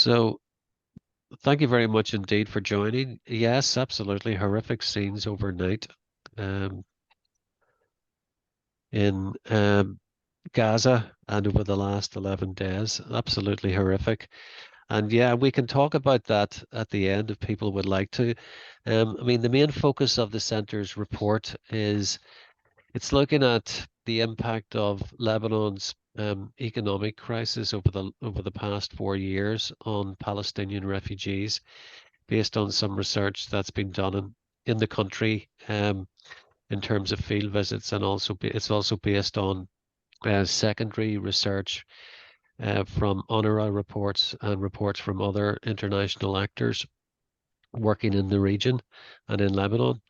So, thank you very much indeed for joining. Yes, absolutely horrific scenes overnight um, in Gaza and over the last 11 days. Absolutely horrific. And yeah, we can talk about that at the end if people would like to. I mean, the main focus of the center's report is it's looking at the impact of Lebanon's economic crisis over the past 4 years on Palestinian refugees, based on some research that's been done in the country in terms of field visits, and it's also based on secondary research from UNRWA reports and reports from other international actors working in the region and in Lebanon.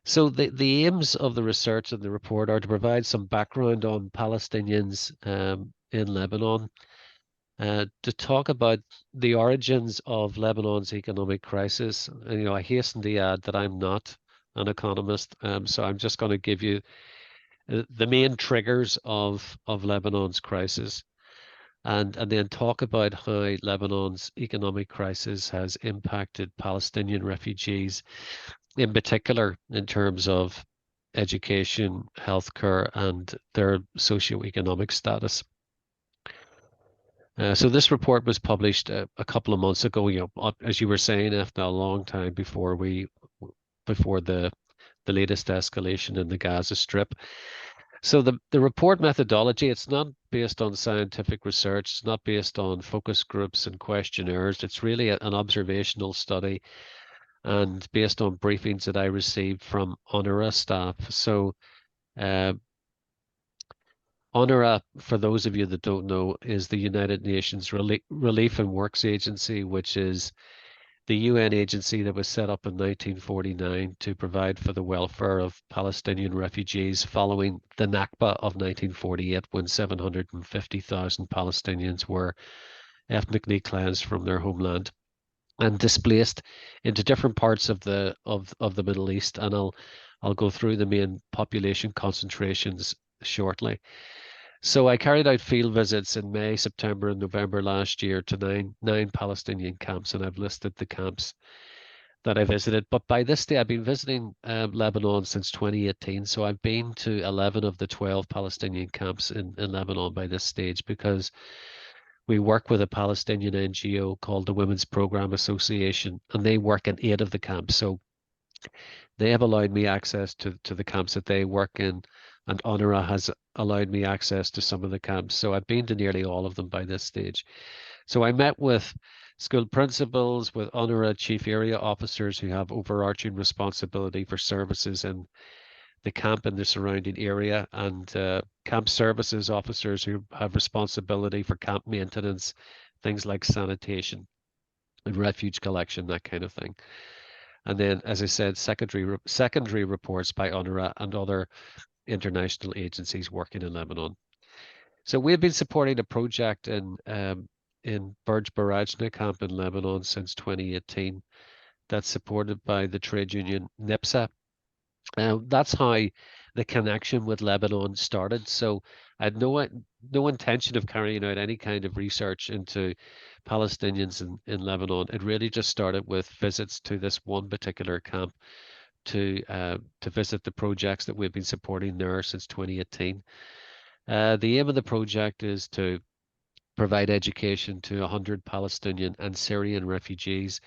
So the aims of the research and the report are to provide some background on Palestinians in Lebanon, to talk about the origins of Lebanon's economic crisis. And, I hasten to add that I'm not an economist, so I'm just going to give you the main triggers of Lebanon's crisis, and then talk about how Lebanon's economic crisis has impacted Palestinian refugees, in particular in terms of education, healthcare, and their socio-economic status. So this report was published a couple of months ago, as you were saying, after a long time before the latest escalation in the Gaza Strip. So the report methodology, it's not based on scientific research, it's not based on focus groups and questionnaires. It's really an observational study and based on briefings that I received from UNRWA staff. So uh, UNRWA, for those of you that don't know, is the United Nations Relief and Works Agency, which is the UN agency that was set up in 1949 to provide for the welfare of Palestinian refugees following the Nakba of 1948, when 750,000 Palestinians were ethnically cleansed from their homeland and displaced into different parts of the Middle East. And I'll go through the main population concentrations shortly. So I carried out field visits in May, September, and November last year to nine Palestinian camps, and I've listed the camps that I visited. But by this day, I've been visiting Lebanon since 2018, so I've been to 11 of the 12 Palestinian camps in Lebanon by this stage, because we work with a Palestinian NGO called the Women's Program Association, and they work in 8 of the camps. So they have allowed me access to the camps that they work in, and UNRWA has allowed me access to some of the camps. So I've been to nearly all of them by this stage. So I met with school principals, with UNRWA chief area officers who have overarching responsibility for services in the camp and the surrounding area, and camp services officers who have responsibility for camp maintenance, things like sanitation and refuge collection, that kind of thing. And then, as I said, secondary reports by UNRWA and other international agencies working in Lebanon. So we've been supporting a project in Burj Barajna camp in Lebanon since 2018, that's supported by the trade union NIPSA. That's how the connection with Lebanon started. So I had no intention of carrying out any kind of research into Palestinians in Lebanon. It really just started with visits to this one particular camp to visit the projects that we've been supporting there since 2018. The aim of the project is to provide education to 100 Palestinian and Syrian refugees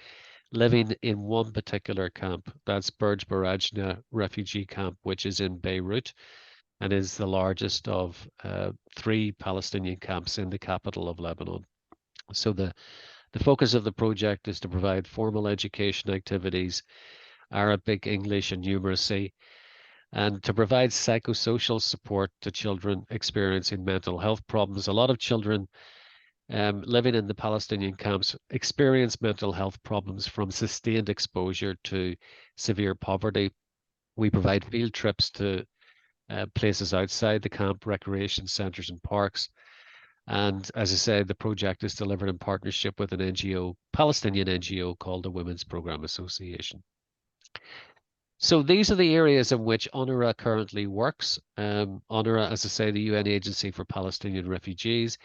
living in one particular camp. That's Burj Barajna refugee camp, which is in Beirut and is the largest of 3 Palestinian camps in the capital of Lebanon. So the focus of the project is to provide formal education activities, Arabic, English, and numeracy, and to provide psychosocial support to children experiencing mental health problems. A lot of children living in the Palestinian camps experience mental health problems from sustained exposure to severe poverty. We provide field trips to places outside the camp, recreation centres and parks. And as I said, the project is delivered in partnership with an NGO, Palestinian NGO called the Women's Program Association. So these are the areas in which UNRWA currently works. UNRWA, as I say, the UN Agency for Palestinian Refugees,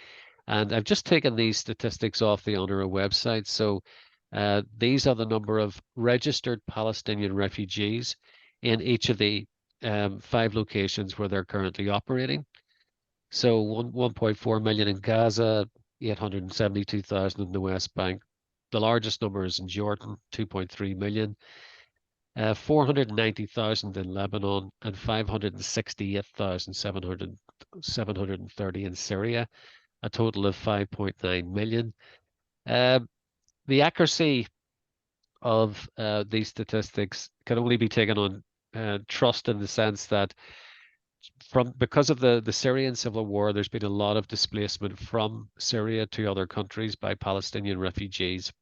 And I've just taken these statistics off the UNRWA website. So these are the number of registered Palestinian refugees in each of the 5 locations where they're currently operating. So 1.4 million in Gaza, 872,000 in the West Bank. The largest number is in Jordan, 2.3 million. 490,000 in Lebanon, and 568,730 in Syria, a total of 5.9 million. The accuracy of these statistics can only be taken on trust, in the sense that because of the Syrian civil war, there's been a lot of displacement from Syria to other countries by Palestinian refugees.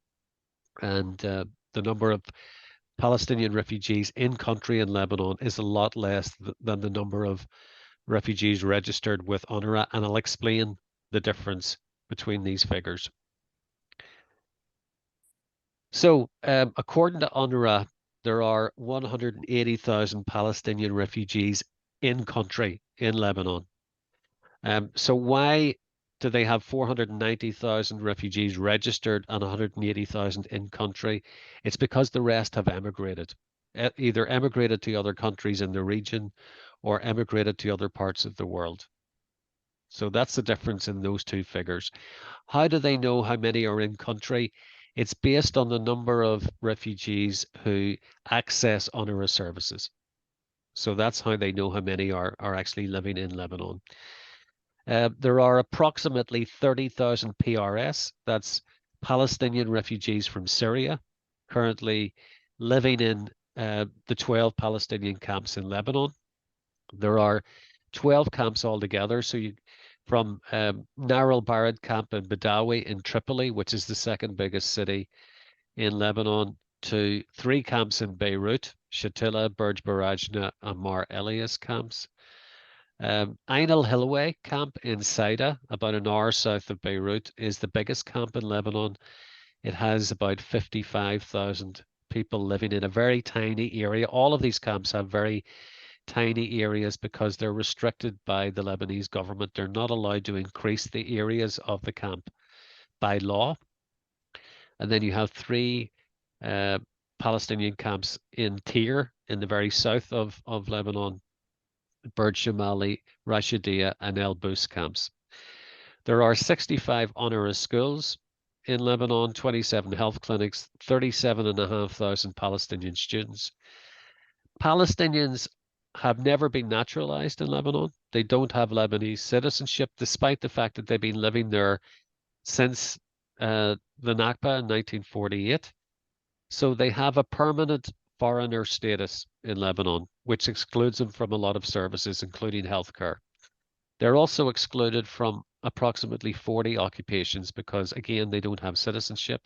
And the number of Palestinian refugees in country in Lebanon is a lot less than the number of refugees registered with UNRWA, and I'll explain the difference between these figures. So, according to UNRWA, there are 180,000 Palestinian refugees in country in Lebanon. So why do they have 490,000 refugees registered and 180,000 in country? It's because the rest have emigrated, either emigrated to other countries in the region or emigrated to other parts of the world. So that's the difference in those two figures. How do they know how many are in country? It's based on the number of refugees who access UNRWA services. So that's how they know how many are actually living in Lebanon. There are approximately 30,000 PRS, that's Palestinian refugees from Syria, currently living in the 12 Palestinian camps in Lebanon. There are 12 camps altogether. So from Nar al-Bared camp in Badawi in Tripoli, which is the second biggest city in Lebanon, to 3 camps in Beirut, Shatila, Burj Barajna, and Mar Elias camps. Ain al-Hilway camp in Saida, about an hour south of Beirut, is the biggest camp in Lebanon. It has about 55,000 people living in a very tiny area. All of these camps have very tiny areas because they're restricted by the Lebanese government. They're not allowed to increase the areas of the camp by law. And then you have 3 Palestinian camps in Tyre, in the very south of Lebanon, Burj Shamali, Rashidiyah, and El Bus camps. There are 65 UNRWA schools in Lebanon, 27 health clinics, 37,500 Palestinian students. Palestinians have never been naturalized in Lebanon. They don't have Lebanese citizenship, despite the fact that they've been living there since the Nakba in 1948. So they have a permanent foreigner status in Lebanon, which excludes them from a lot of services, including healthcare. They're also excluded from approximately 40 occupations because, again, they don't have citizenship.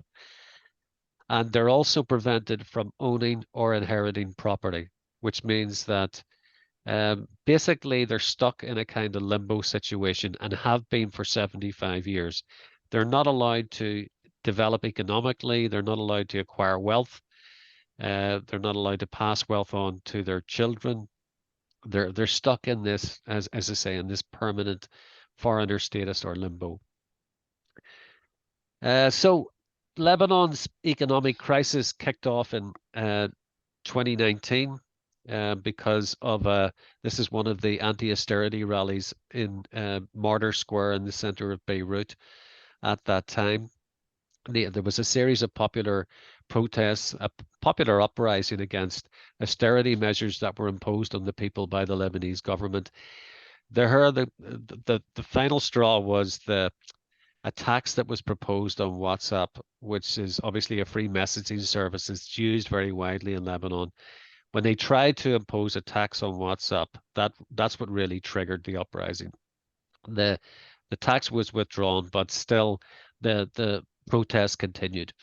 And they're also prevented from owning or inheriting property, which means that basically they're stuck in a kind of limbo situation and have been for 75 years. They're not allowed to develop economically. They're not allowed to acquire wealth. They're not allowed to pass wealth on to their children. They're stuck in this, as I say, in this permanent foreigner status or limbo. So Lebanon's economic crisis kicked off in 2019 because of this is one of the anti-austerity rallies in Martyr Square in the center of Beirut at that time. There was a series of popular protests, a popular uprising against austerity measures that were imposed on the people by the Lebanese government. The final straw was a tax that was proposed on WhatsApp, which is obviously a free messaging service. It's used very widely in Lebanon. When they tried to impose a tax on WhatsApp, that's what really triggered the uprising. The tax was withdrawn, but still the protests continued.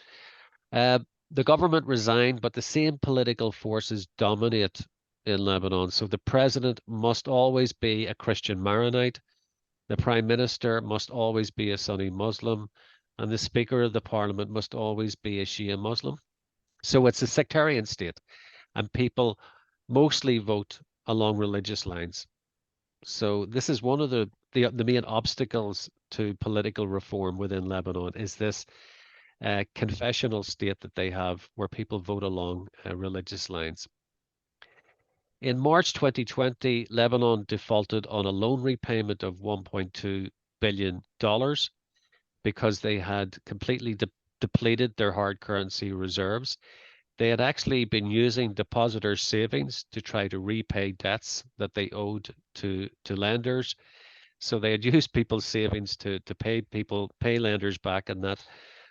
The government resigned, but the same political forces dominate in Lebanon. So the president must always be a Christian Maronite. The prime minister must always be a Sunni Muslim, and the speaker of the parliament must always be a Shia Muslim. So it's a sectarian state, and people mostly vote along religious lines. So this is one of the the main obstacles to political reform within Lebanon is this confessional state that they have where people vote along religious lines. In March 2020, Lebanon defaulted on a loan repayment of $1.2 billion because they had completely depleted their hard currency reserves. They had actually been using depositors' savings to try to repay debts that they owed to lenders. So they had used people's savings to pay lenders back, and that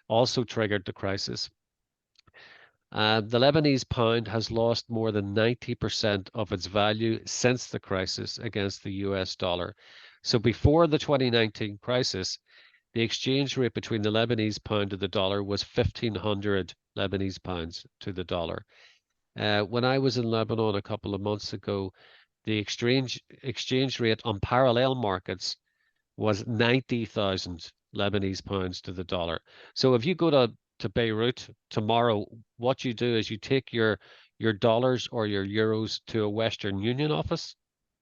also triggered the crisis. The Lebanese pound has lost more than 90% of its value since the crisis against the US dollar. So before the 2019 crisis, the exchange rate between the Lebanese pound to the dollar was 1,500 Lebanese pounds to the dollar. When I was in Lebanon a couple of months ago, the exchange rate on parallel markets was 90,000 Lebanese pounds to the dollar. So if you go to Beirut tomorrow, what you do is you take your dollars or your euros to a Western Union office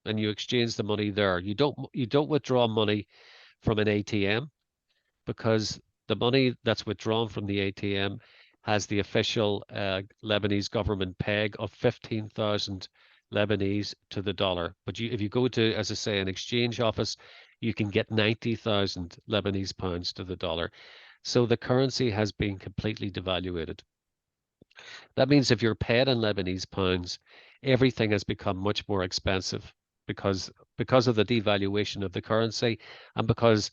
and you exchange the money there. You don't withdraw money from an ATM because the money that's withdrawn from the ATM has the official Lebanese government peg of 15,000 Lebanese to the dollar. But if you go to, as I say, an exchange office, you can get 90,000 Lebanese pounds to the dollar. So the currency has been completely devaluated. That means if you're paid in Lebanese pounds, everything has become much more expensive because of the devaluation of the currency and because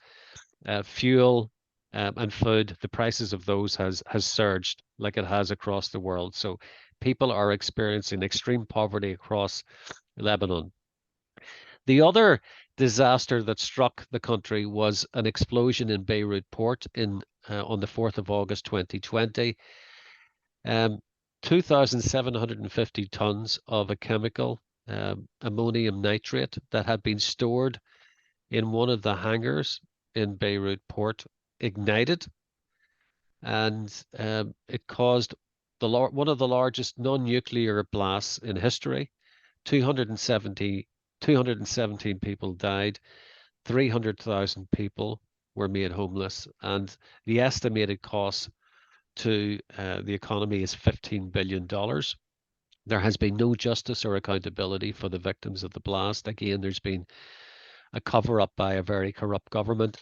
fuel and food, the prices of those has surged like it has across the world. So people are experiencing extreme poverty across Lebanon. The other disaster that struck the country was an explosion in Beirut port on the 4th of August 2020. 2,750 tons of a chemical, ammonium nitrate, that had been stored in one of the hangars in Beirut port ignited, and it caused one of the largest non-nuclear blasts in history. 217 people died, 300,000 people were made homeless, and the estimated cost to the economy is $15 billion. There has been no justice or accountability for the victims of the blast. Again, there's been a cover up by a very corrupt government.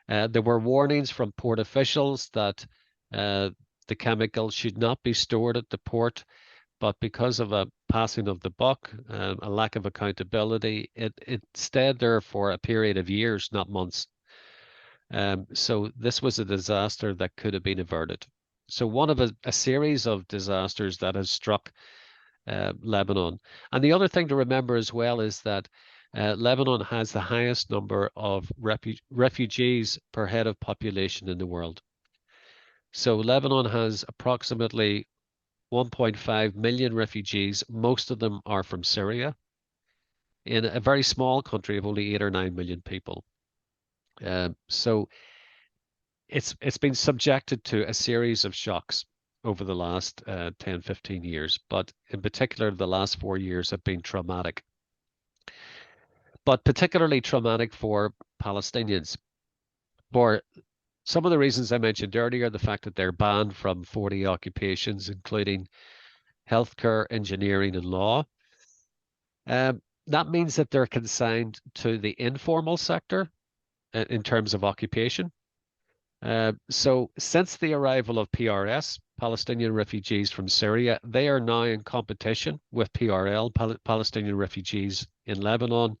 There were warnings from port officials that the chemical should not be stored at the port, but because of a passing of the buck, a lack of accountability, it stayed there for a period of years, not months. So this was a disaster that could have been averted. So one of a series of disasters that has struck Lebanon. And the other thing to remember as well is that Lebanon has the highest number of refugees per head of population in the world. So Lebanon has approximately 1.5 million refugees. Most of them are from Syria in a very small country of only 8 or 9 million people. So it's been subjected to a series of shocks over the last 10, 15 years, but in particular, the last 4 years have been traumatic. But particularly traumatic for Palestinians for some of the reasons I mentioned earlier, the fact that they're banned from 40 occupations, including healthcare, engineering, and law. That means that they're consigned to the informal sector in terms of occupation. So since the arrival of PRS, Palestinian refugees from Syria, they are now in competition with PRL, Palestinian refugees in Lebanon,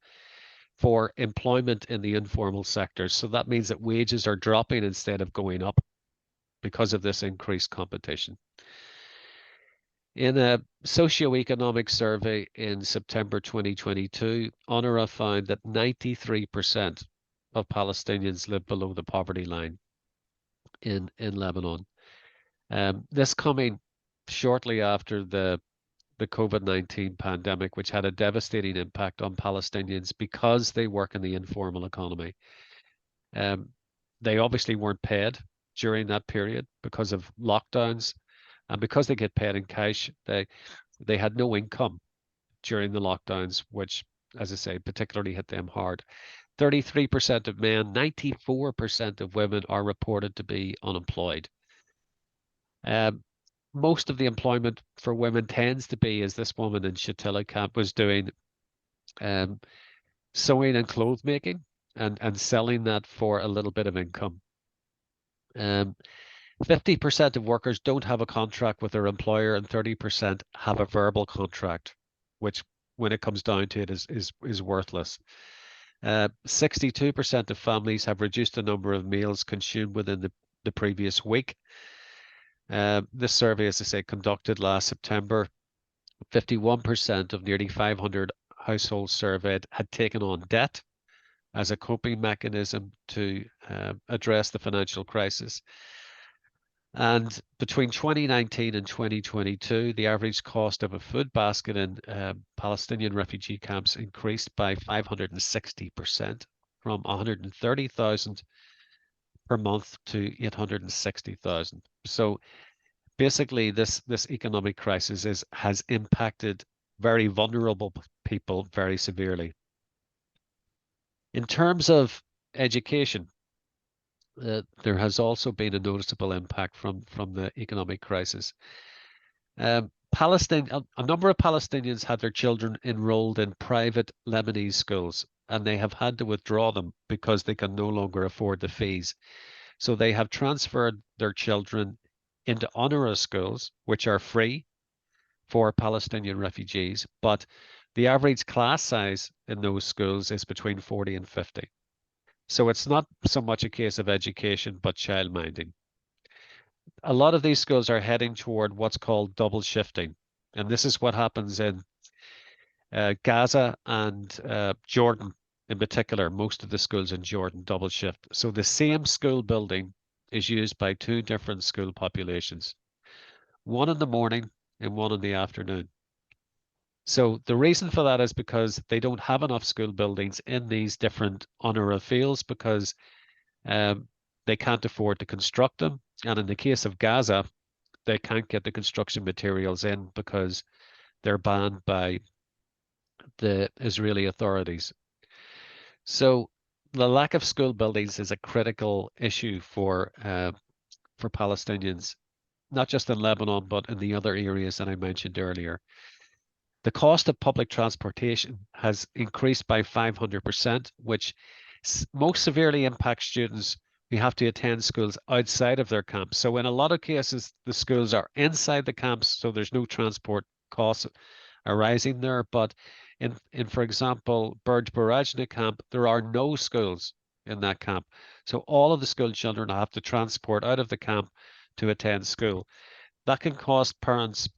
for employment in the informal sector. So that means that wages are dropping instead of going up because of this increased competition. In a socio-economic survey in September 2022, UNRWA found that 93% of Palestinians live below the poverty line in Lebanon. This coming shortly after the COVID-19 pandemic, which had a devastating impact on Palestinians because they work in the informal economy. They obviously weren't paid during that period because of lockdowns, and because they get paid in cash, they had no income during the lockdowns, which, as I say, particularly hit them hard. 33% of men, 94% of women are reported to be unemployed. Um, Most of the employment for women tends to be, as this woman in Shatila camp was doing, um, sewing and clothes making and selling that for a little bit of income. Um, 50% of workers don't have a contract with their employer, and 30% have a verbal contract, which, when it comes down to it, is worthless. 62% of families have reduced the number of meals consumed within the previous week. This survey, as I say, conducted last September. 51% of nearly 500 households surveyed had taken on debt as a coping mechanism to address the financial crisis. And between 2019 and 2022, the average cost of a food basket in Palestinian refugee camps increased by 560%, from 130,000 per month to 860,000. So basically, this economic crisis has impacted very vulnerable people very severely. In terms of education, there has also been a noticeable impact from the economic crisis. Palestine, a number of Palestinians had their children enrolled in private Lebanese schools, and they have had to withdraw them because they can no longer afford the fees. So they have transferred their children into UNRWA schools, which are free for Palestinian refugees, but the average class size in those schools is between 40 and 50. So it's not so much a case of education, but child minding. A lot of these schools are heading toward what's called double shifting. And this is what happens in Gaza and Jordan in particular. Most of the schools in Jordan double shift. So the same school building is used by two different school populations, one in the morning and one in the afternoon. So the reason for that is because they don't have enough school buildings in these different UNRWA fields, because um, they can't afford to construct them. And in the case of Gaza, they can't get the construction materials in because they're banned by the Israeli authorities. So the lack of school buildings is a critical issue for Palestinians, not just in Lebanon, but in the other areas that I mentioned earlier. The cost of public transportation has increased by 500%, which most severely impacts students who have to attend schools outside of their camps. So in a lot of cases, the schools are inside the camps, so there's no transport costs arising there. But in for example, Burj Barajna camp, there are no schools in that camp. So all of the school children have to transport out of the camp to attend school. That can cost parents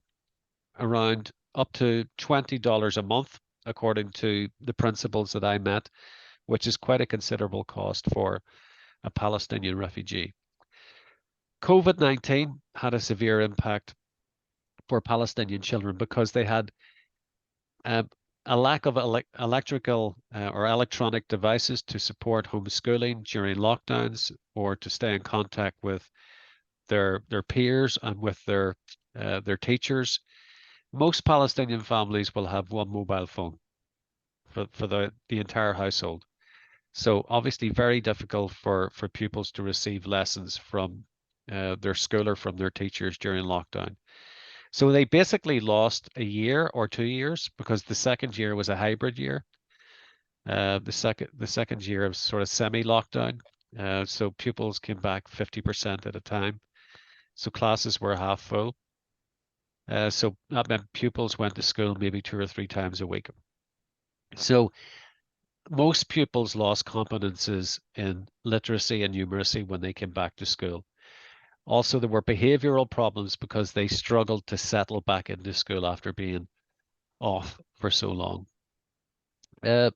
around up to $20 a month, according to the principals that I met, which is quite a considerable cost for a Palestinian refugee. COVID-19 had a severe impact for Palestinian children because they had um, a lack of electrical or electronic devices to support homeschooling during lockdowns, or to stay in contact with their peers and with their teachers. Most Palestinian families will have one mobile phone for the entire household. So obviously very difficult for pupils to receive lessons from their school or from their teachers during lockdown. So they basically lost a year or 2 years, because the second year was a hybrid year. The second year of sort of semi-lockdown. So pupils came back 50% at a time. So classes were half full. So that meant pupils went to school maybe 2 or 3 times a week. So most pupils lost competences in literacy and numeracy when they came back to school. Also, there were behavioral problems because they struggled to settle back into school after being off for so long. Uh,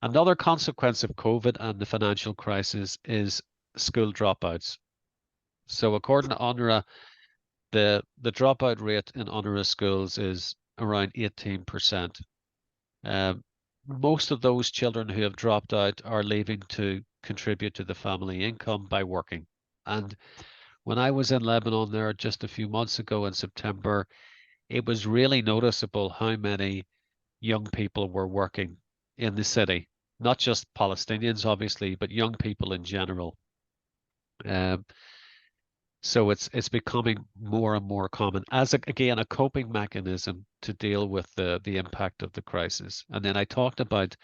Another consequence of COVID and the financial crisis is school dropouts. So according to UNRWA, the dropout rate in UNRWA schools is around 18%. Um, Most of those children who have dropped out are leaving to contribute to the family income by working. And when I was in Lebanon there just a few months ago in September, it was really noticeable how many young people were working in the city. not just Palestinians, obviously, but young people in general. Um, so it's becoming more and more common as again a coping mechanism to deal with the impact of the crisis. And then I talked about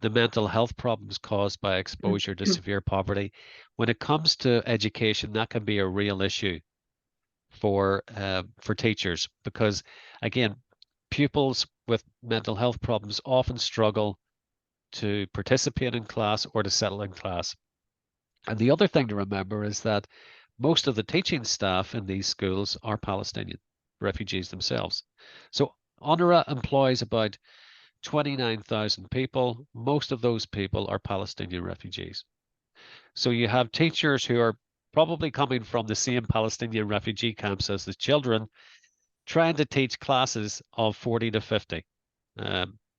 the mental health problems caused by exposure to severe poverty. When it comes to education, that can be a real issue for teachers because again, pupils with mental health problems often struggle to participate in class or to settle in class. And the other thing to remember is that most of the teaching staff in these schools are Palestinian refugees themselves. So UNRWA employs about 29,000 people. Most of those people are Palestinian refugees. So you have teachers who are probably coming from the same Palestinian refugee camps as the children, trying to teach classes of 40 to 50.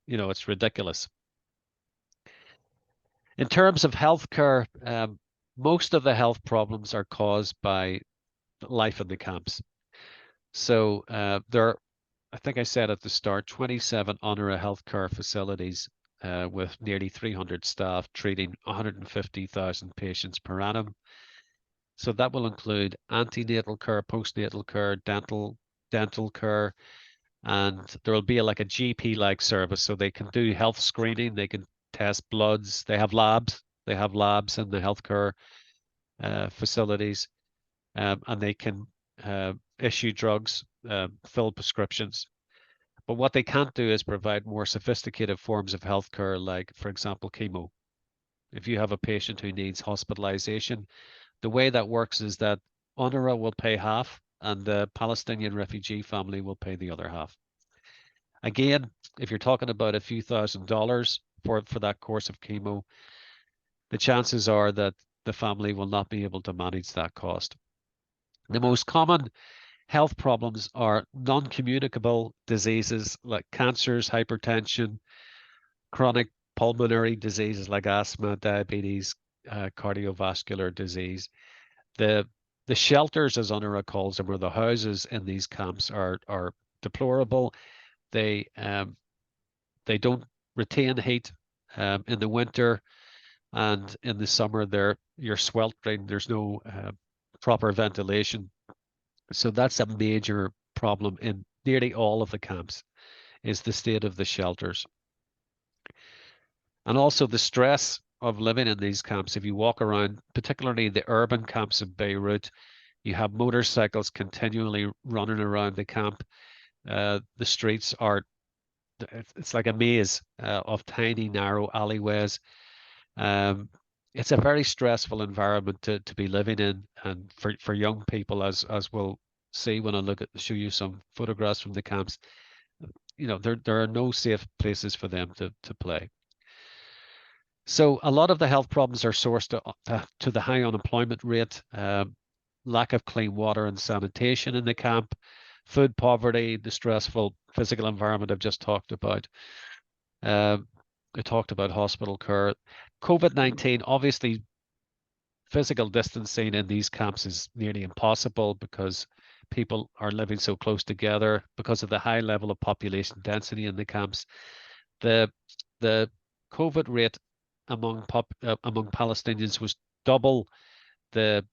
It's ridiculous. In terms of healthcare, most of the health problems are caused by life in the camps. So there are, I think I said at the start, 27 UNRWA healthcare facilities with nearly 300 staff treating 150,000 patients per annum. So that will include antenatal care, postnatal care, dental care, and there will be like a GP-like service, so they can do health screening, they can test bloods, they have labs in the healthcare facilities, and they can issue drugs, fill prescriptions. But what they can't do is provide more sophisticated forms of healthcare, like, for example, chemo. If you have a patient who needs hospitalization, the way that works is that UNRWA will pay half and the Palestinian refugee family will pay the other half. Again, if you're talking about a few $1,000s for that course of chemo, the chances are that the family will not be able to manage that cost. The most common health problems are non-communicable diseases like cancers, hypertension, chronic pulmonary diseases like asthma, diabetes, cardiovascular disease. The the shelters, as UNRWA calls them, or the houses in these camps are deplorable. They they don't retain heat in the winter, and in the summer you're sweltering. There's no proper ventilation, so that's a major problem in nearly all of the camps. Is the state of the shelters, and also the stress of living in these camps. If you walk around, particularly the urban camps of Beirut, you have motorcycles continually running around the camp. The streets are, it's like a maze of tiny, narrow alleyways. Um, it's a very stressful environment to be living in, and for young people, as we'll see when I show you some photographs from the camps, there are no safe places for them to play. So a lot of the health problems are sourced to the high unemployment rate, lack of clean water and sanitation in the camp, food poverty, the stressful physical environment I've just talked about. Um, I talked about hospital care. COVID-19, obviously, physical distancing in these camps is nearly impossible because people are living so close together because of the high level of population density in the camps. The the COVID rate among Palestinians was double the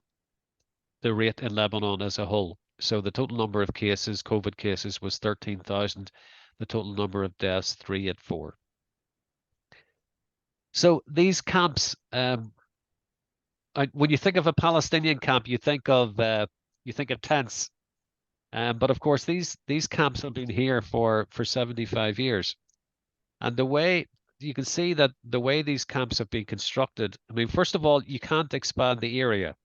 the rate in Lebanon as a whole. So the total number of cases, COVID cases, was 13,000. The total number of deaths, 384. So these camps, when you think of a Palestinian camp, you think of tents. But of course, these camps have been here for 75 years. And the way you can see that the way these camps have been constructed, I mean, first of all, you can't expand the area.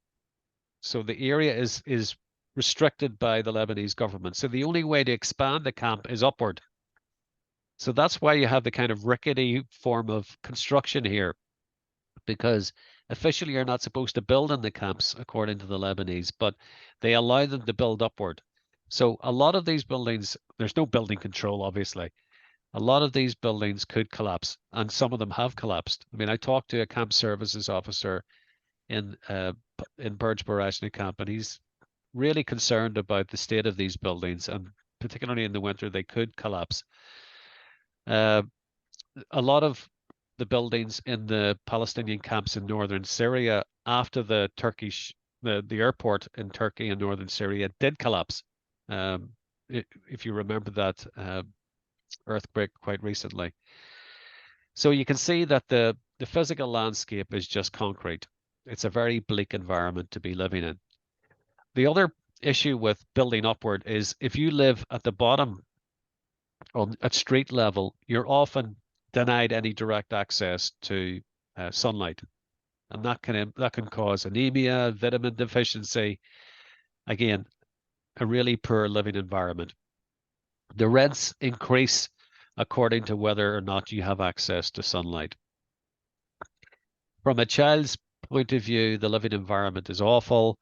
So the area is restricted by the Lebanese government. So the only way to expand the camp is upward. So that's why you have the kind of rickety form of construction here, because officially you're not supposed to build in the camps according to the Lebanese, but they allow them to build upward. So a lot of these buildings, there's no building control, obviously. A lot of these buildings could collapse, and some of them have collapsed. I mean, I talked to a camp services officer in Burj Barashni camp, and he's really concerned about the state of these buildings, and particularly in the winter, they could collapse. Uh, a lot of the buildings in the Palestinian camps in northern Syria after the airport in Turkey and northern Syria did collapse. Um, if you remember that earthquake quite recently. So you can see that the physical landscape is just concrete. It's a very bleak environment to be living in. The other issue with building upward is if you live at the bottom at street level, you're often denied any direct access to sunlight, and that can cause anemia, vitamin deficiency. Again, a really poor living environment. The rents increase according to whether or not you have access to sunlight. From a child's point of view, the living environment is awful.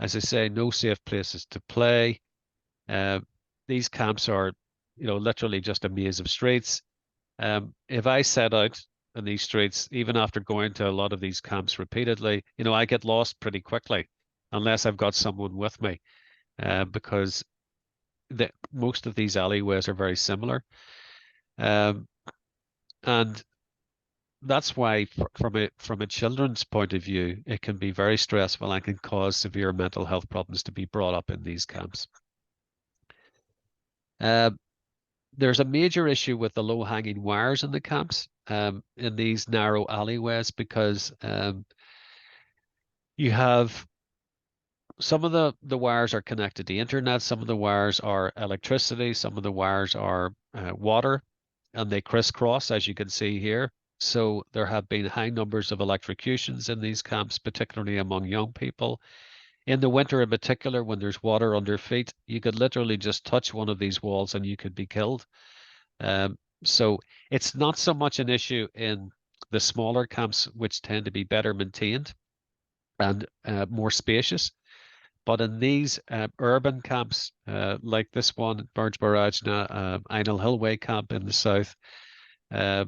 As I say, no safe places to play. Uh, these camps are, literally just a maze of streets. If I set out in these streets, even after going to a lot of these camps repeatedly, I get lost pretty quickly unless I've got someone with me, because most of these alleyways are very similar. Um, and that's why, from a children's point of view, it can be very stressful and can cause severe mental health problems to be brought up in these camps. Uh, there's a major issue with the low-hanging wires in the camps, in these narrow alleyways, because you have some of the wires are connected to the internet, some of the wires are electricity, some of the wires are water, and they crisscross, as you can see here. So there have been high numbers of electrocutions in these camps, particularly among young people. In the winter in particular, when there's water under feet, you could literally just touch one of these walls and you could be killed. So it's not so much an issue in the smaller camps, which tend to be better maintained and more spacious. But in these urban camps, like this one, Burj Barajna, Ain al Hilway camp in the south, uh,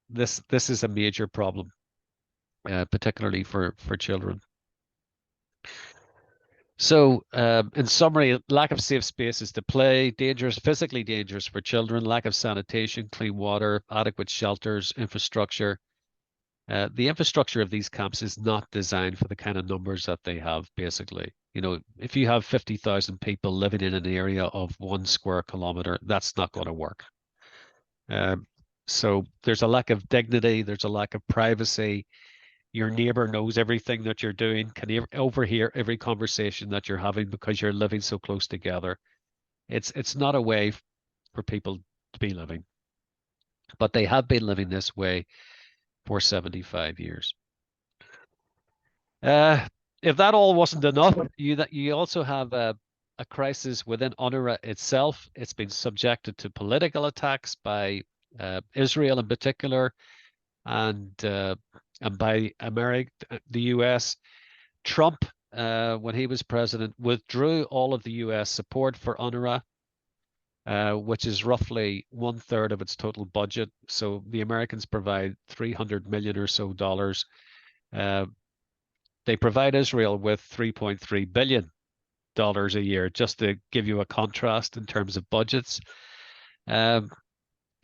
this is a major problem, particularly for children. So, in summary, lack of safe spaces to play, physically dangerous for children, lack of sanitation, clean water, adequate shelters, infrastructure. The infrastructure of these camps is not designed for the kind of numbers that they have, basically. If you have 50,000 people living in an area of 1 square kilometer, that's not going to work. So there's a lack of dignity, there's a lack of privacy. Your neighbor knows everything that you're doing, can overhear every conversation that you're having because you're living so close together. It's not a way for people to be living, but they have been living this way for 75 years. If that all wasn't enough, you also have a crisis within UNRWA itself. It's been subjected to political attacks by Israel in particular, and by America, the US. Trump, when he was president, withdrew all of the US support for UNRWA, which is roughly 1/3 of its total budget. So the Americans provide $300 million or so dollars. They provide Israel with $3.3 billion a year, just to give you a contrast in terms of budgets.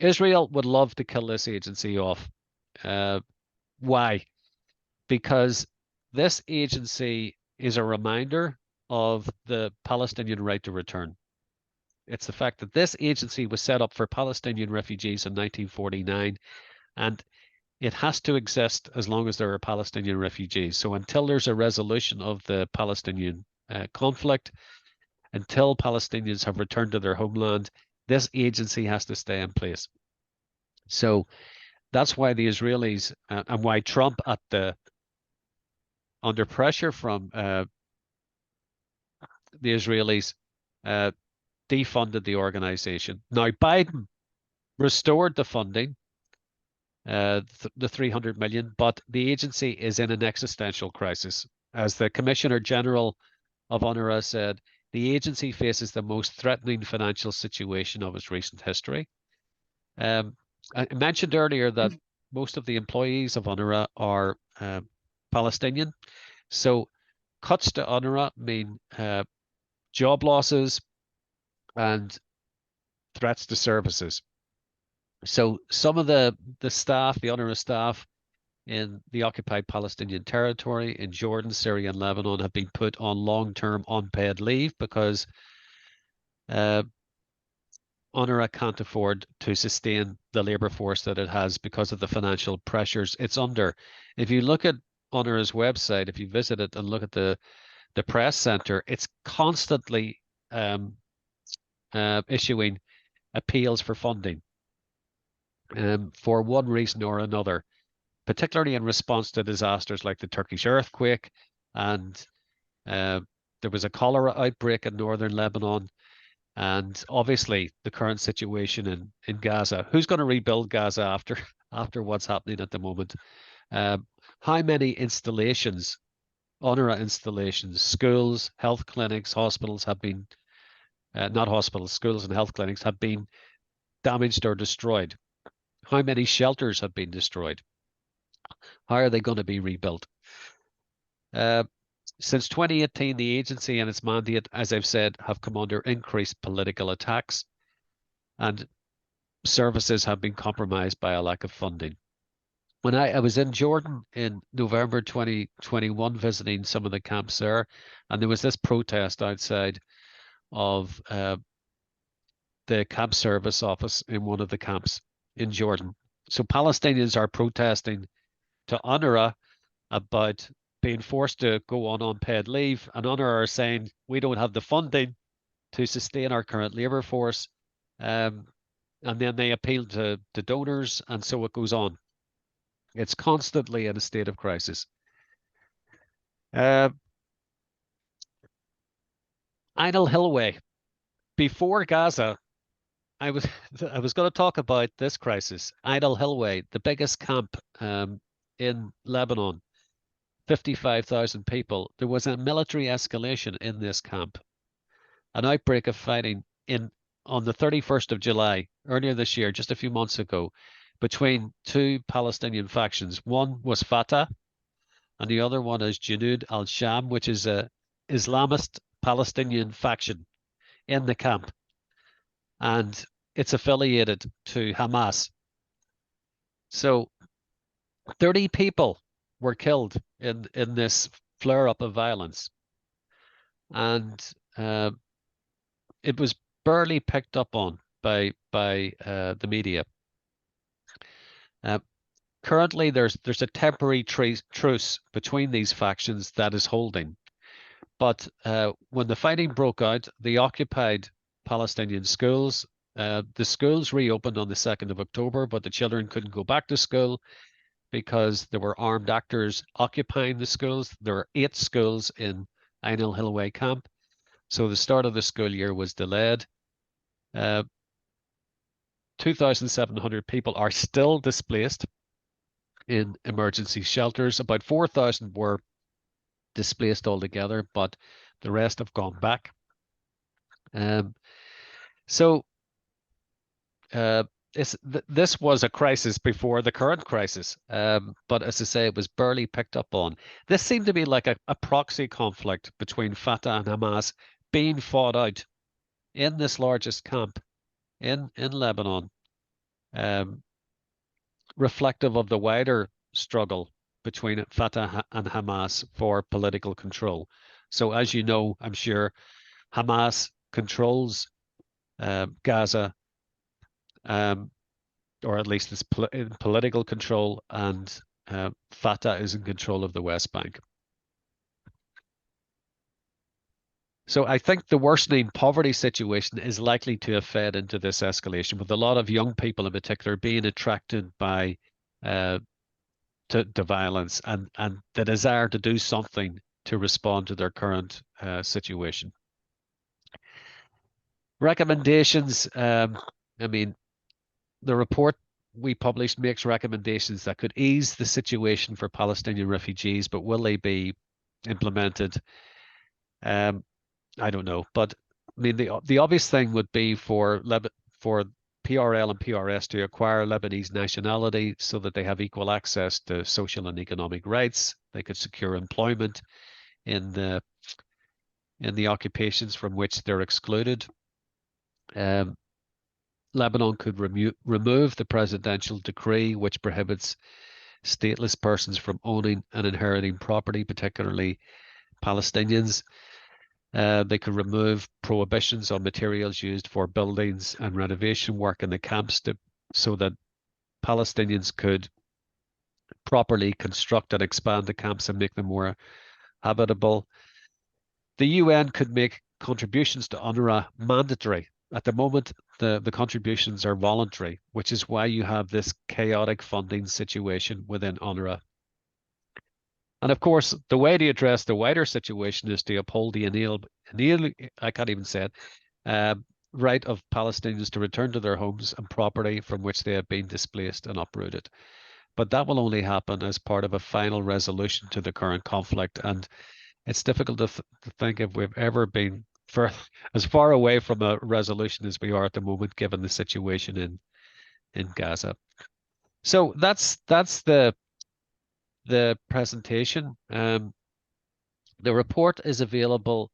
Israel would love to kill this agency off. Why? Because this agency is a reminder of the Palestinian right to return. It's the fact that this agency was set up for Palestinian refugees in 1949, and it has to exist as long as there are Palestinian refugees. So until there's a resolution of the Palestinian conflict, until Palestinians have returned to their homeland, this agency has to stay in place. So that's why the Israelis and why Trump, under pressure from the Israelis, defunded the organization. Now Biden restored the funding, the 300 million, but the agency is in an existential crisis. As the Commissioner General of UNRWA said, the agency faces the most threatening financial situation of its recent history. I mentioned earlier that most of the employees of UNRWA are Palestinian. So cuts to UNRWA mean job losses and threats to services. So some of the staff, the UNRWA staff in the occupied Palestinian territory in Jordan, Syria, and Lebanon have been put on long-term unpaid leave because uh, UNRWA can't afford to sustain the labor force that it has because of the financial pressures it's under. If you look at UNRWA's website, if you visit it and look at the press center, it's constantly um, issuing appeals for funding for one reason or another, particularly in response to disasters like the Turkish earthquake, and uh, there was a cholera outbreak in northern Lebanon, and obviously the current situation in Gaza. Who's going to rebuild Gaza after what's happening at the moment? Um, how many installations, UNRWA installations, schools, health clinics, hospitals have been, not hospitals, schools and health clinics have been damaged or destroyed? How many shelters have been destroyed? How are they going to be rebuilt? Uh, since 2018, the agency and its mandate, as I've said, have come under increased political attacks, and services have been compromised by a lack of funding. When I was in Jordan in November 2021 visiting some of the camps there, and there was this protest outside of the camp service office in one of the camps in Jordan. So Palestinians are protesting to UNRWA about being forced to go on unpaid leave, and UNRWA are saying we don't have the funding to sustain our current labour force. Um, and then they appeal to donors, and so it goes on. It's constantly in a state of crisis. Uh, Einil Hillway. Before Gaza, I was I was going to talk about this crisis. Einil Hillway, the biggest camp in Lebanon, 55,000 people. There was a military escalation in this camp, an outbreak of fighting in on the 31st of July earlier this year, just a few months ago, between two Palestinian factions. One was Fatah, and the other one is Junud al-Sham, which is a Islamist Palestinian faction in the camp, and it's affiliated to Hamas. So 30 people were killed in this flare up of violence, and it was barely picked up on by the media. Uh, Currently, there's a temporary truce between these factions that is holding. But when the fighting broke out, the occupied Palestinian schools, the schools reopened on the 2nd of October, but the children couldn't go back to school because there were armed actors occupying the schools. There are 8 schools in Ain al Hilway camp. So the start of the school year was delayed. Uh, 2,700 people are still displaced in emergency shelters. About 4,000 were displaced altogether, but the rest have gone back. Um, so uh, this was a crisis before the current crisis, but as I say, it was barely picked up on. This seemed to be like a proxy conflict between Fatah and Hamas being fought out in this largest camp in Lebanon, um, reflective of the wider struggle between Fatah and Hamas for political control. So, as you know, I'm sure Hamas controls Gaza, um, or at least it's in political control, and Fatah is in control of the West Bank. So I think the worsening poverty situation is likely to have fed into this escalation, with a lot of young people in particular being attracted by uh, to violence and the desire to do something to respond to their current situation. Recommendations. I mean, the report we published makes recommendations that could ease the situation for Palestinian refugees, but will they be implemented? Um, I don't know. But I mean, the obvious thing would be for PRL and PRS to acquire Lebanese nationality so that they have equal access to social and economic rights. They could secure employment in the occupations from which they're excluded. Um, Lebanon could remove the presidential decree which prohibits stateless persons from owning and inheriting property, particularly Palestinians. They could remove prohibitions on materials used for buildings and renovation work in the camps so that Palestinians could properly construct and expand the camps and make them more habitable. The UN could make contributions to UNRWA mandatory. At the moment, the contributions are voluntary, which is why you have this chaotic funding situation within UNRWA. And of course, the way to address the wider situation is to uphold the I can't even say it, right of Palestinians to return to their homes and property from which they have been displaced and uprooted. But that will only happen as part of a final resolution to the current conflict. And it's difficult to think if we've ever been as far away from a resolution as we are at the moment, given the situation in Gaza. So that's the presentation. The report is available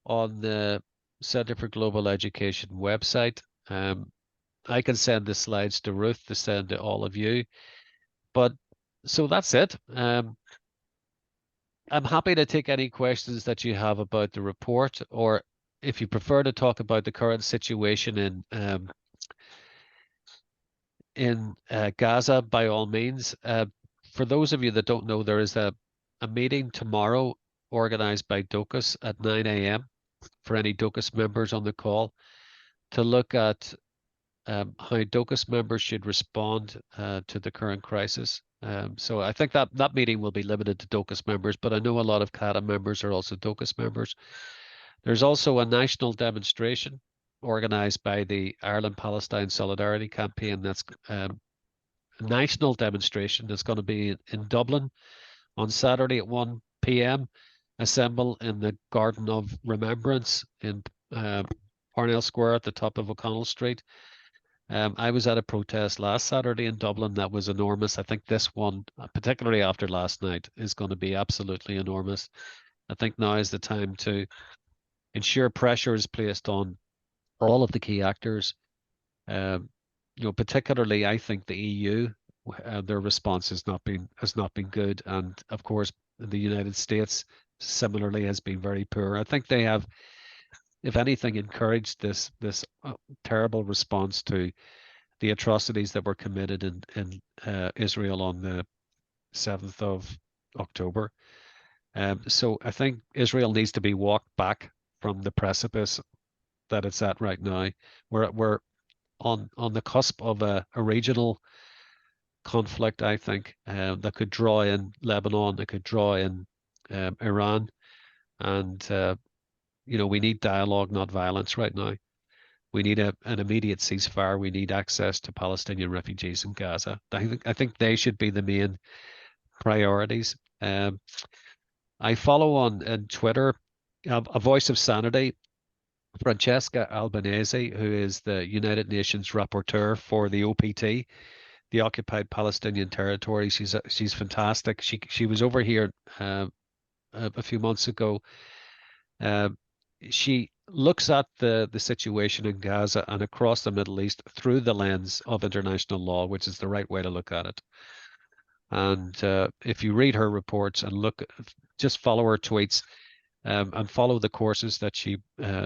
on the Center for Global Education website. I can send the slides to Ruth to send to all of you. But so that's it. I'm happy to take any questions that you have about the report, or if you prefer to talk about the current situation in Gaza, by all means. For those of you that don't know, there is a meeting tomorrow organized by DOCUS at 9 a.m. for any DOCUS members on the call to look at how DOCUS members should respond to the current crisis. So I think that meeting will be limited to DOCUS members, but I know a lot of CATA members are also DOCUS members. There's also a national demonstration organized by the Ireland Palestine Solidarity Campaign. That's a national demonstration that's going to be in Dublin on Saturday at 1 p.m. Assemble in the Garden of Remembrance in Parnell Square at the top of O'Connell Street. I was at a protest last Saturday in Dublin that was enormous. I think this one, particularly after last night, is going to be absolutely enormous. I think now is the time to ensure pressure is placed on all of the key actors. Particularly, I think the EU, their response has not been good, and of course, the United States similarly has been very poor. I think they have, if anything, encouraged this terrible response to the atrocities that were committed in Israel on the 7th of October. So I think Israel needs to be walked back from the precipice that it's at right now. We're on the cusp of a regional conflict, I think, that could draw in Lebanon, that could draw in Iran, and we need dialogue, not violence, right now. We need an immediate ceasefire. We need access to Palestinian refugees in Gaza. I think they should be the main priorities. I follow on Twitter a Voice of Sanity, Francesca Albanese, who is the United Nations rapporteur for the OPT, the Occupied Palestinian Territory. She's fantastic. She was over here a few months ago. She looks at the situation in Gaza and across the Middle East through the lens of international law, which is the right way to look at it. And if you read her reports and just follow her tweets and follow the courses that she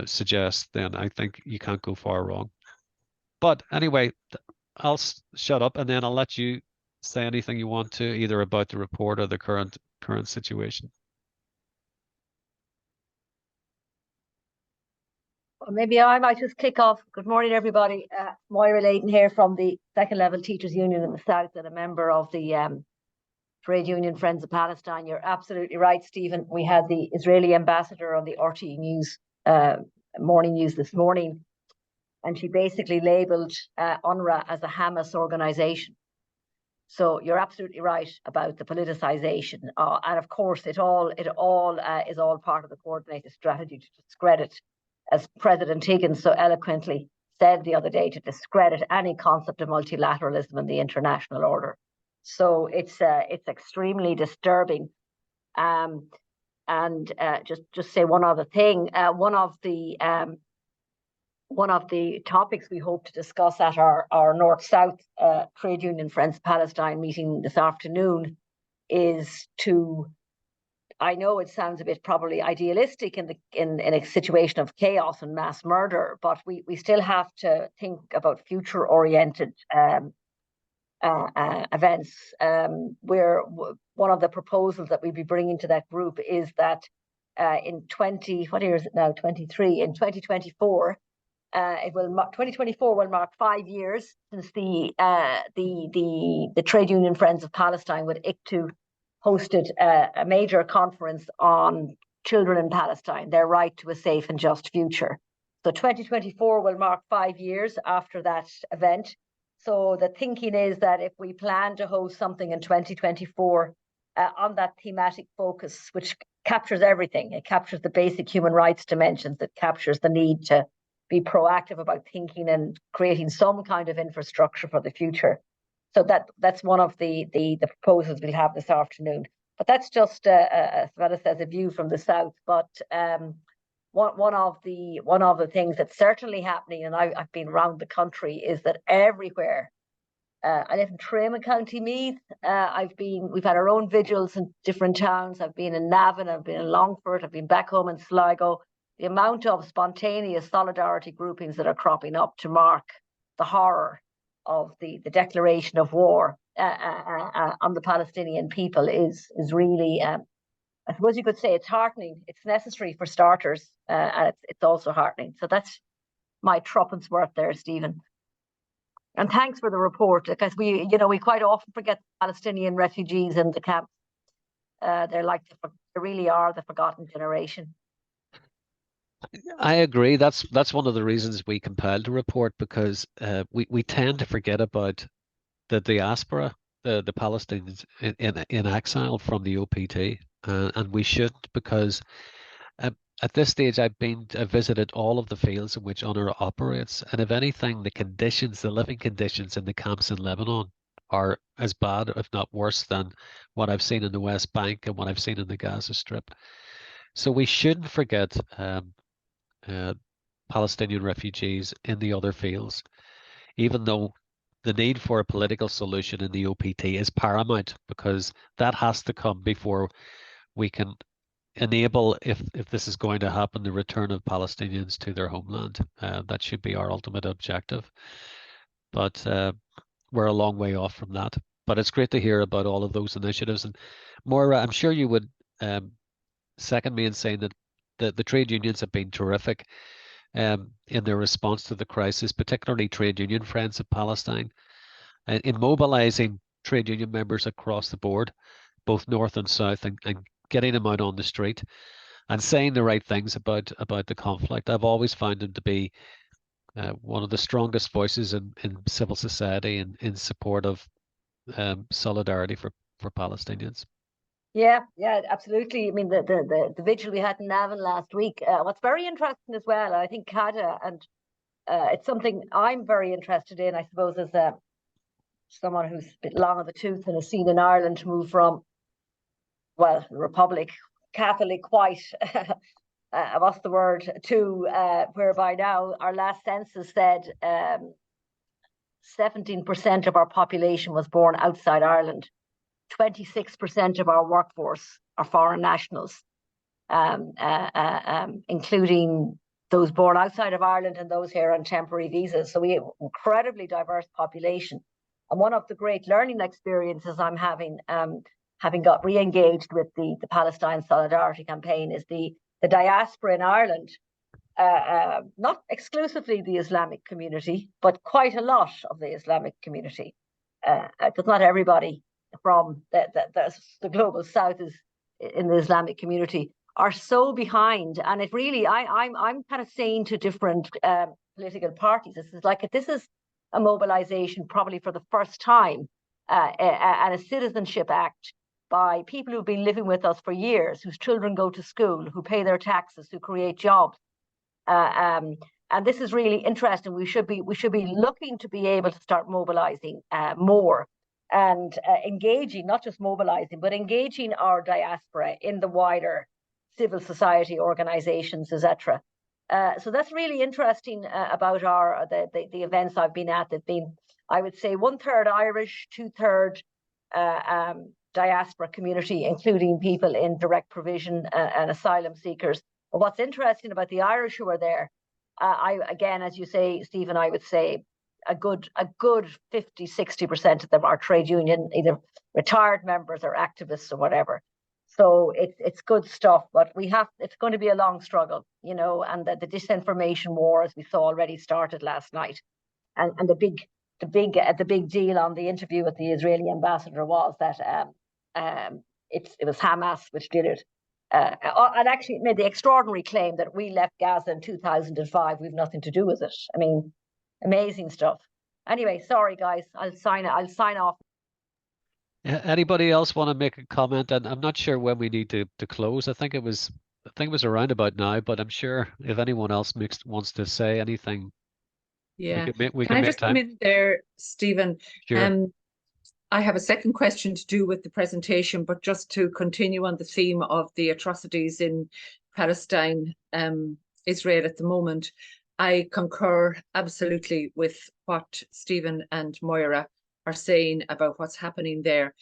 suggests, then I think you can't go far wrong. But anyway, I'll shut up and then I'll let you say anything you want to, either about the report or the current situation. Well, maybe I might just kick off. Good morning, everybody. Moira Layton here from the Second Level Teachers Union in the South and a member of the Trade Union Friends of Palestine. You're absolutely right, Stephen. We had the Israeli ambassador on the RTE News, morning news this morning, and she basically labelled UNRWA as a Hamas organisation. So you're absolutely right about the politicisation, and of course, it all is all part of the coordinated strategy to discredit, as President Higgins so eloquently said the other day, to discredit any concept of multilateralism and the international order. So it's extremely disturbing. And just say one other thing. One of the one of the topics we hope to discuss at our North-South Trade Union Friends of Palestine meeting this afternoon is to, I know it sounds a bit probably idealistic in a situation of chaos and mass murder, but we still have to think about future-oriented events. Where one of the proposals that we'll be bringing to that group is that in 2024, 2024 will mark 5 years since the Trade Union Friends of Palestine with ICTU hosted a major conference on children in Palestine, their right to a safe and just future. So 2024 will mark 5 years after that event. So the thinking is that if we plan to host something in 2024 on that thematic focus, which captures everything, it captures the basic human rights dimensions, it captures the need to be proactive about thinking and creating some kind of infrastructure for the future. So that's one of the proposals we'll have this afternoon. But that's just, as Sveta says, a view from the south. But one of the things that's certainly happening, and I've been around the country, is that everywhere. I live in Trim, County Meath. We've had our own vigils in different towns. I've been in Navan, I've been in Longford, I've been back home in Sligo. The amount of spontaneous solidarity groupings that are cropping up to mark the horror of the declaration of war on the Palestinian people is really, I suppose you could say it's heartening. It's necessary for starters, and it's also heartening. So that's my threepence worth there, Stephen. And thanks for the report, because we quite often forget Palestinian refugees in the camps. They really are the forgotten generation. I agree. That's one of the reasons we compiled the report, because we tend to forget about the diaspora, the Palestinians in exile from the OPT, and we shouldn't, because at this stage I've visited all of the fields in which UNRWA operates, and if anything, the living conditions in the camps in Lebanon are as bad, if not worse, than what I've seen in the West Bank and what I've seen in the Gaza Strip. So we shouldn't forget Palestinian refugees in the other fields, even though the need for a political solution in the OPT is paramount, because that has to come before we can enable, if this is going to happen, the return of Palestinians to their homeland. That should be our ultimate objective. But we're a long way off from that. But it's great to hear about all of those initiatives. And Moira, I'm sure you would second me in saying that the trade unions have been terrific in their response to the crisis, particularly Trade Union Friends of Palestine, in mobilizing trade union members across the board, both north and south, and getting them out on the street and saying the right things about the conflict. I've always found them to be one of the strongest voices in civil society and in support of solidarity for Palestinians. Yeah, absolutely. I mean, the vigil we had in Navan last week. What's very interesting as well, I think CADA, and it's something I'm very interested in, I suppose, as someone who's a bit long of the tooth and has seen in Ireland move from, well, Republic, Catholic, white, what's the word, to whereby now our last census said 17% of our population was born outside Ireland. 26% of our workforce are foreign nationals, including those born outside of Ireland and those here on temporary visas. So we have an incredibly diverse population. And one of the great learning experiences I'm having got re-engaged with the Palestine Solidarity Campaign, is the diaspora in Ireland, not exclusively the Islamic community, but quite a lot of the Islamic community, because not everybody from the global south is in the Islamic community, are so behind. And it really, I'm kind of saying to different political parties, this is a mobilization probably for the first time, and a citizenship act by people who've been living with us for years, whose children go to school, who pay their taxes, who create jobs. And this is really interesting. We should be looking to be able to start mobilizing more, and engaging, not just mobilizing, but engaging our diaspora in the wider civil society organizations, etc. So that's really interesting about the events I've been at. They've been, I would say, 1/3 Irish, 2/3 diaspora community, including people in direct provision and asylum seekers. But what's interesting about the Irish who are there, again, as you say, Stephen, I would say a good 50-60% of them are trade union, either retired members or activists or whatever. So it's good stuff, but it's going to be a long struggle, and the disinformation war, as we saw, already started last night. And the big deal on the interview with the Israeli ambassador was that it was Hamas which did it. And actually made the extraordinary claim that we left Gaza in 2005. We've nothing to do with it. I mean, amazing stuff. Anyway, sorry guys, I'll sign off. Anybody else want to make a comment? And I'm not sure when we need to close. I think it was around about now, but I'm sure if anyone else wants to say anything, yeah, we can can I make just time. come in there, Stephen? Sure. I have a second question to do with the presentation, but just to continue on the theme of the atrocities in Palestine, Israel at the moment, I concur absolutely with what Stephen and Moira are saying about what's happening there.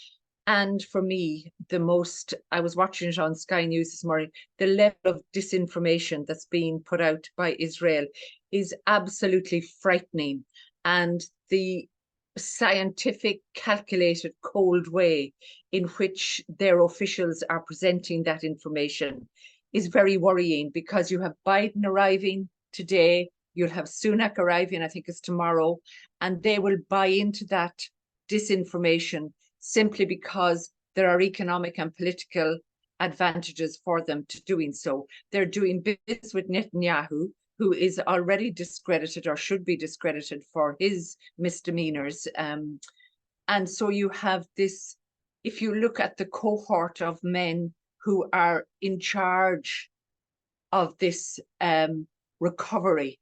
And for me, I was watching it on Sky News this morning, the level of disinformation that's being put out by Israel is absolutely frightening. And the scientific, calculated, cold way in which their officials are presenting that information is very worrying, because you have Biden arriving today, you'll have Sunak arriving, I think it's tomorrow, and they will buy into that disinformation simply because there are economic and political advantages for them to doing so. They're doing business with Netanyahu, who is already discredited or should be discredited for his misdemeanors. And so you have this, if you look at the cohort of men who are in charge of this recovery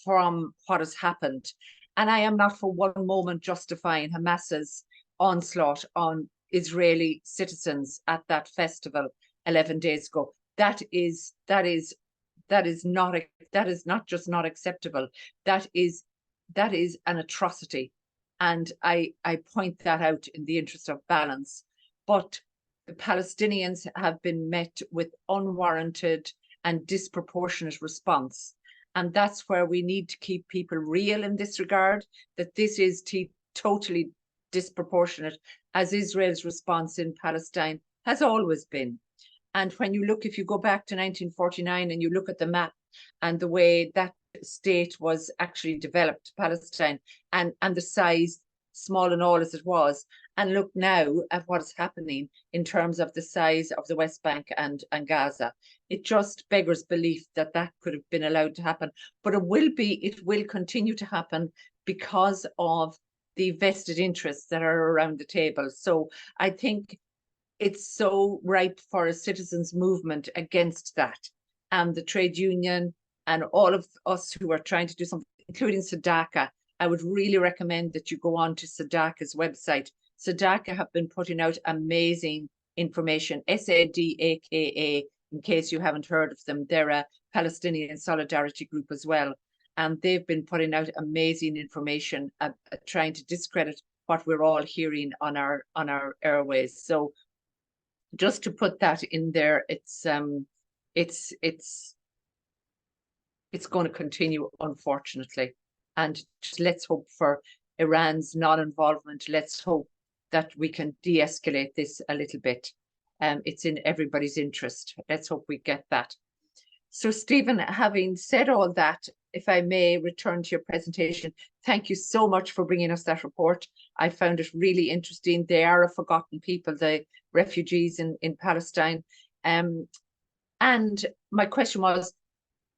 from what has happened. And I am not for one moment justifying Hamas's onslaught on Israeli citizens at that festival 11 days ago. That is not just not acceptable. That is an atrocity. And I point that out in the interest of balance. But the Palestinians have been met with unwarranted and disproportionate response. And that's where we need to keep people real in this regard, that this is totally disproportionate, as Israel's response in Palestine has always been. And when you look, if you go back to 1949 and you look at the map and the way that state was actually developed, Palestine, and the size, small and all as it was, and look now at what is happening in terms of the size of the West Bank and Gaza, it just beggars belief that that could have been allowed to happen. But it will continue to happen because of the vested interests that are around the table. So I think it's so ripe for a citizens' movement against that. And the trade union and all of us who are trying to do something, including Sadaka, I would really recommend that you go on to Sadaka's website. Sadaka have been putting out amazing information, SADAKA, in case you haven't heard of them. They're a Palestinian solidarity group as well. And they've been putting out amazing information, trying to discredit what we're all hearing on our airways. So just to put that in there, it's going to continue, unfortunately. And just let's hope for Iran's non-involvement. Let's hope that we can de-escalate this a little bit. It's in everybody's interest. Let's hope we get that. So, Stephen, having said all that, if I may return to your presentation, thank you so much for bringing us that report. I found it really interesting. They are a forgotten people, the refugees in Palestine. And my question was,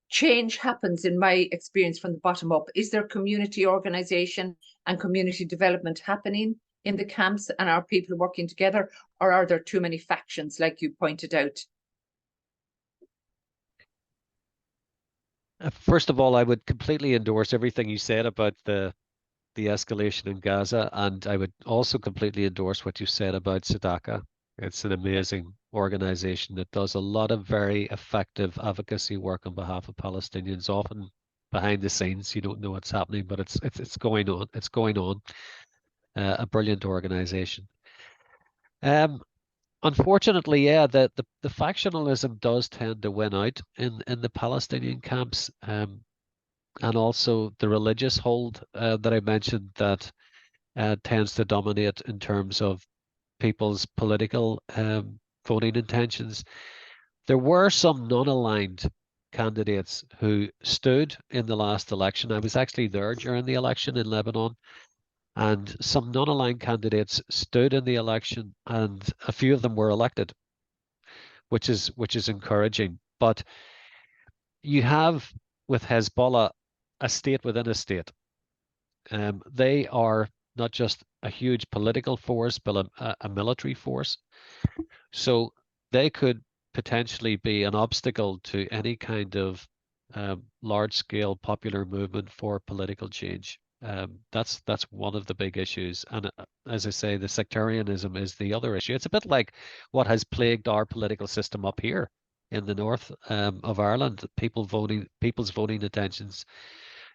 change happens, in my experience, from the bottom up. Is there community organization and community development happening in the camps, and are people working together, or are there too many factions, like you pointed out? First of all, I would completely endorse everything you said about the escalation in Gaza, and I would also completely endorse what you said about Sadaka. It's an amazing organization that does a lot of very effective advocacy work on behalf of Palestinians, often behind the scenes. You don't know what's happening, but it's going on. It's going on. A brilliant organization. Um, Unfortunately, yeah, the factionalism does tend to win out in the Palestinian camps, and also the religious hold that I mentioned that tends to dominate in terms of people's political voting intentions. There were some non-aligned candidates who stood in the last election. I was actually there during the election in Lebanon, and some non-aligned candidates stood in the election, and a few of them were elected, which is encouraging. But you have with Hezbollah a state within a state. They are not just a huge political force, but a military force. So they could potentially be an obstacle to any kind of large-scale popular movement for political change. That's one of the big issues, and as I say, the sectarianism is the other issue. It's a bit like what has plagued our political system up here in the north of Ireland. People's voting intentions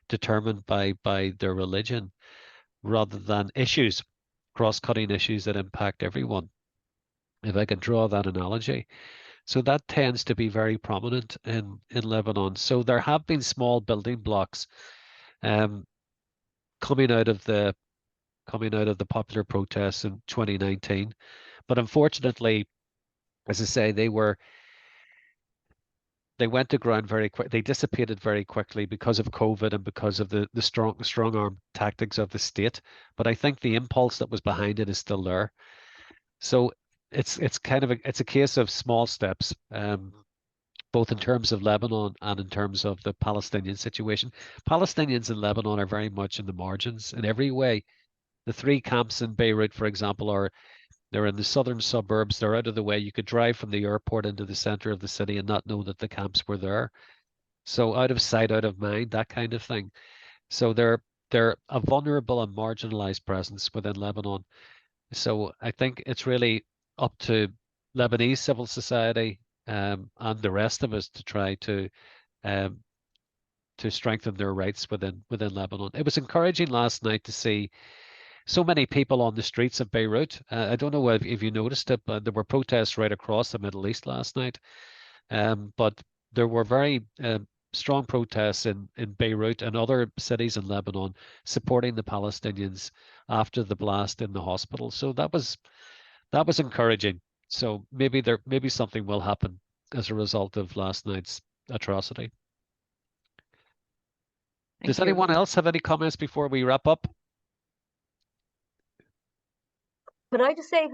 determined by their religion rather than issues, cross-cutting issues that impact everyone, if I can draw that analogy. So that tends to be very prominent in Lebanon. So there have been small building blocks um, coming out of the popular protests in 2019. But unfortunately, as I say, they went to ground very quick. They dissipated very quickly because of COVID and because of the strong arm tactics of the state. But I think the impulse that was behind it is still there. So it's kind of it's a case of small steps, both in terms of Lebanon and in terms of the Palestinian situation. Palestinians in Lebanon are very much in the margins in every way. The three camps in Beirut, for example, they're in the southern suburbs. They're out of the way. You could drive from the airport into the center of the city and not know that the camps were there. So out of sight, out of mind, that kind of thing. So they're a vulnerable and marginalized presence within Lebanon. So I think it's really up to Lebanese civil society and the rest of us to try um, to strengthen their rights within Lebanon. It was encouraging last night to see so many people on the streets of Beirut. I don't know if you noticed it, but there were protests right across the Middle East last night. But there were very strong protests in Beirut and other cities in Lebanon supporting the Palestinians after the blast in the hospital. So that was encouraging. So maybe something will happen as a result of last night's atrocity. Does Thank you. anyone else have any comments before we wrap up? Could I just say,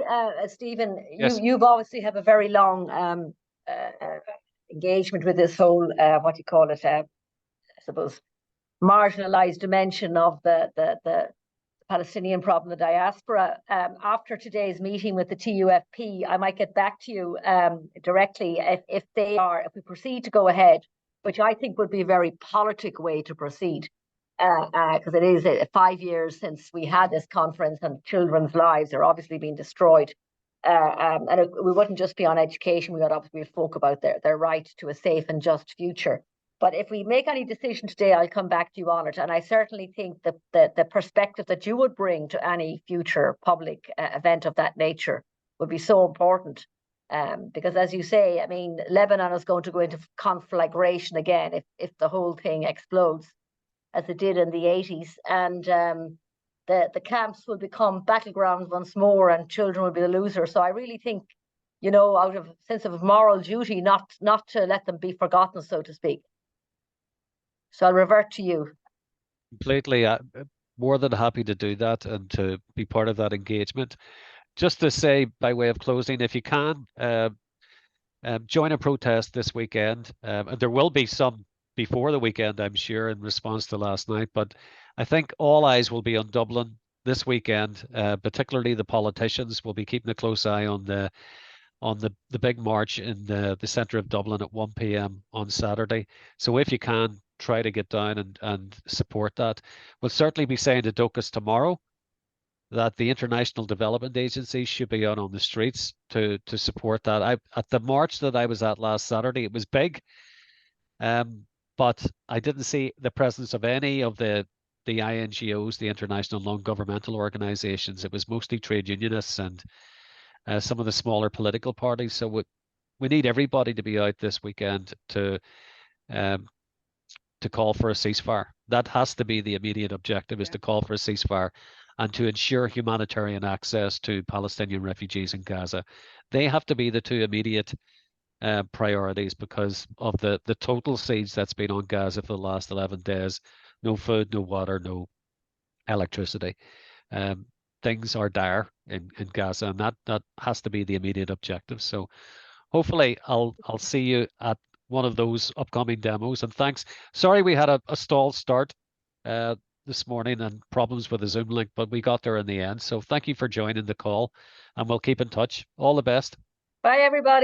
Stephen, Yes. you've obviously have a very long engagement with this whole what do you call it? I suppose marginalized dimension of the Palestinian problem, the diaspora. After today's meeting with the TUFP, I might get back to you directly if we proceed to go ahead, which I think would be a very politic way to proceed, because it is 5 years since we had this conference, and children's lives are obviously being destroyed. We wouldn't just be on education, we would obviously spoke about their right to a safe and just future. But if we make any decision today, I'll come back to you on it. And I certainly think that the perspective that you would bring to any future public event of that nature would be so important. Because as you say, I mean, Lebanon is going to go into conflagration again if the whole thing explodes, as it did in the 80s. And the camps will become battlegrounds once more, and children will be the losers. So I really think, out of a sense of moral duty, not to let them be forgotten, so to speak. So I'll revert to you. Completely. More than happy to do that and to be part of that engagement. Just to say, by way of closing, if you can, join a protest this weekend. And there will be some before the weekend, I'm sure, in response to last night. But I think all eyes will be on Dublin this weekend. Particularly the politicians will be keeping a close eye on the big march in the centre of Dublin at 1 p.m. on Saturday. So if you can, try to get down and support that. We'll certainly be saying to Docus tomorrow that the international development agencies should be out on the streets to support that. At the march that I was at last Saturday, it was big, but I didn't see the presence of any of the INGOs, the international non-governmental organizations. It was mostly trade unionists and some of the smaller political parties. So we need everybody to be out this weekend um, to call for a ceasefire. That has to be the immediate objective, is to call for a ceasefire and to ensure humanitarian access to Palestinian refugees in Gaza. They have to be the two immediate priorities because of the total siege that's been on Gaza for the last 11 days. No food, no water, no electricity. Um, things are dire in Gaza, and that has to be the immediate objective. So hopefully I'll see you at one of those upcoming demos. And thanks. Sorry we had a stall start this morning and problems with the Zoom link, but we got there in the end. So thank you for joining the call, and we'll keep in touch. All the best. Bye, everybody.